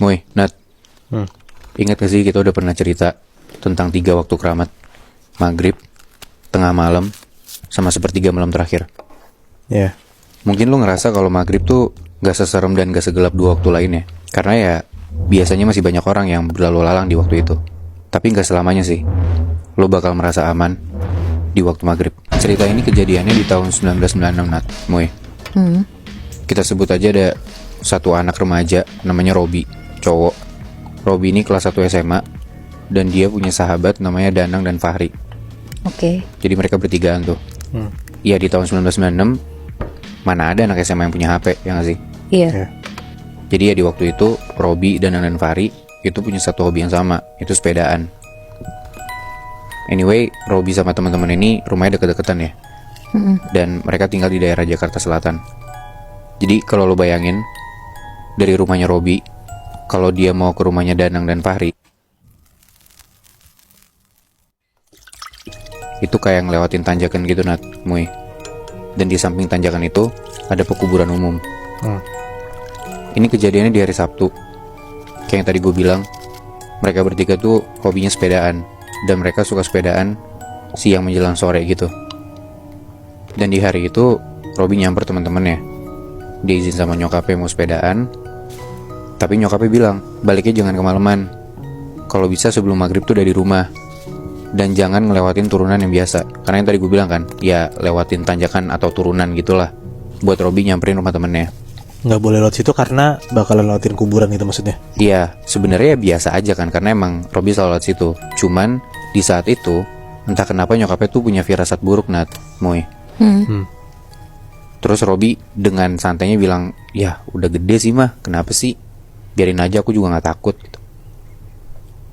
Moy, Nat, ingat gak sih kita udah pernah cerita tentang 3 waktu keramat? Maghrib, tengah malam, sama sepertiga malam terakhir. Ya. Mungkin lo ngerasa kalau maghrib tuh gak seserem dan gak segelap 2 waktu lainnya. Karena ya biasanya masih banyak orang yang berlalu lalang di waktu itu. Tapi gak selamanya sih. Lo bakal merasa aman di waktu maghrib. Cerita ini kejadiannya di tahun 1996, Nat, Moy. Kita sebut aja ada satu anak remaja namanya Robi, cowok. Robi ini kelas 1 SMA dan dia punya sahabat namanya Danang dan Fahri. Oke. Jadi mereka bertigaan tuh. Iya, di tahun 1996 mana ada anak SMA yang punya HP, ya gak sih? Iya. Jadi ya di waktu itu Robi, Danang dan Fahri itu punya satu hobi yang sama, itu sepedaan. Anyway, Robi sama teman-teman ini rumahnya deket-deketan ya. Dan mereka tinggal di daerah Jakarta Selatan. Jadi kalau lo bayangin dari rumahnya Robi, kalau dia mau ke rumahnya Danang dan Fahri, itu kayak ngelewatin tanjakan gitu, Nat, Moy. Dan di samping tanjakan itu ada pekuburan umum. Ini kejadiannya di hari Sabtu. Kayak yang tadi gue bilang, mereka bertiga tuh hobinya sepedaan. Dan mereka suka sepedaan siang menjelang sore gitu. Dan di hari itu Robi nyamper teman-temannya. Dia izin sama nyokapnya mau sepedaan. Tapi nyokapnya bilang, baliknya jangan kemalaman. Kalau bisa sebelum maghrib tuh udah di rumah. Dan jangan ngelewatin turunan yang biasa. Karena yang tadi gue bilang kan, ya lewatin tanjakan atau turunan gitulah. Buat Robi nyamperin rumah temennya. Nggak boleh lewat situ karena bakalan lewatin kuburan gitu maksudnya. Iya, sebenarnya biasa aja kan, karena emang Robi selalu lewat situ. Cuman di saat itu entah kenapa nyokapnya tuh punya firasat buruk, Nat, Moy. Terus Robi dengan santainya bilang, ya udah gede sih mah, kenapa sih, biarin aja, aku juga gak takut gitu.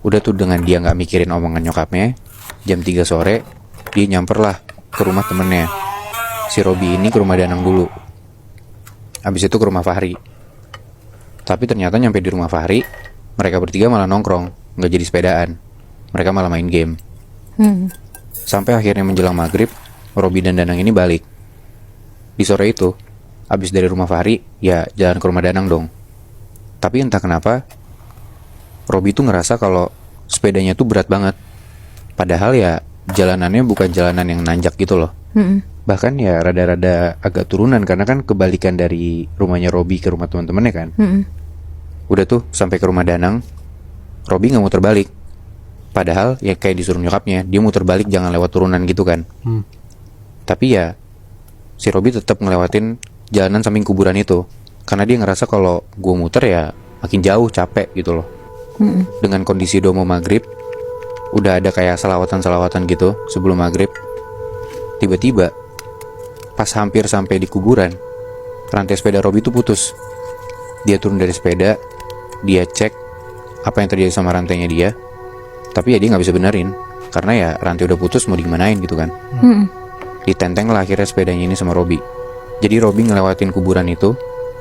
Udah tuh dengan dia gak mikirin omongan nyokapnya, jam 3 sore dia nyamper lah ke rumah temennya. Si Robi ini ke rumah Danang dulu, habis itu ke rumah Fahri. Tapi ternyata nyampe di rumah Fahri, mereka bertiga malah nongkrong, gak jadi sepedaan. Mereka malah main game. Sampai akhirnya menjelang maghrib, Robi dan Danang ini balik. Di sore itu, abis dari rumah Fahri, ya jalan ke rumah Danang dong. Tapi entah kenapa, Robi tuh ngerasa kalau sepedanya tuh berat banget. Padahal ya jalanannya bukan jalanan yang nanjak gitu loh. Bahkan ya rada-rada agak turunan, karena kan kebalikan dari rumahnya Robi ke rumah teman-temannya kan. Udah tuh sampai ke rumah Danang, Robi gak muter balik. Padahal ya kayak disuruh nyokapnya, dia muter balik jangan lewat turunan gitu kan. Tapi ya si Robi tetap ngelewatin jalanan samping kuburan itu, karena dia ngerasa kalau gue muter ya makin jauh, capek gitu loh. Dengan kondisi udah mau maghrib, udah ada kayak salawatan-salawatan gitu sebelum maghrib. Tiba-tiba pas hampir sampai di kuburan, rantai sepeda Robi tuh putus. Dia turun dari sepeda, dia cek apa yang terjadi sama rantainya dia. Tapi ya dia gak bisa benerin, karena ya rantai udah putus, mau digimanain gitu kan. Ditenteng lah akhirnya sepedanya ini sama Robi. Jadi Robi ngelewatin kuburan itu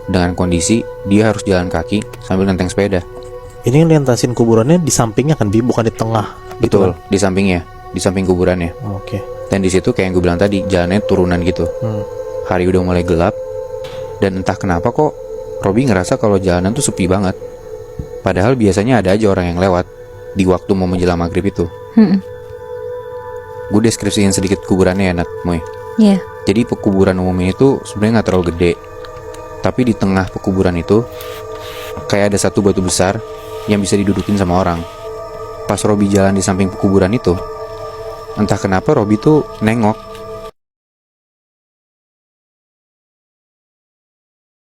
dengan kondisi dia harus jalan kaki sambil nenteng sepeda. Ini ngelintasin kuburannya di sampingnya kan, Bi, bukan di tengah. Betul, Gitu kan? di sampingnya, di samping kuburannya. Oke. Dan di situ kayak yang gue bilang tadi, jalannya turunan gitu. Hari udah mulai gelap, dan entah kenapa kok Robi ngerasa kalau jalanan tuh sepi banget. Padahal biasanya ada aja orang yang lewat di waktu mau menjelang maghrib itu. Gue deskripsiin sedikit kuburannya ya, Nat, Moy. Iya. Jadi pekuburan umum ini tuh sebenarnya nggak terlalu gede, tapi di tengah pekuburan itu kayak ada satu batu besar yang bisa didudukin sama orang. Pas Robi jalan di samping pekuburan itu, entah kenapa Robi tuh nengok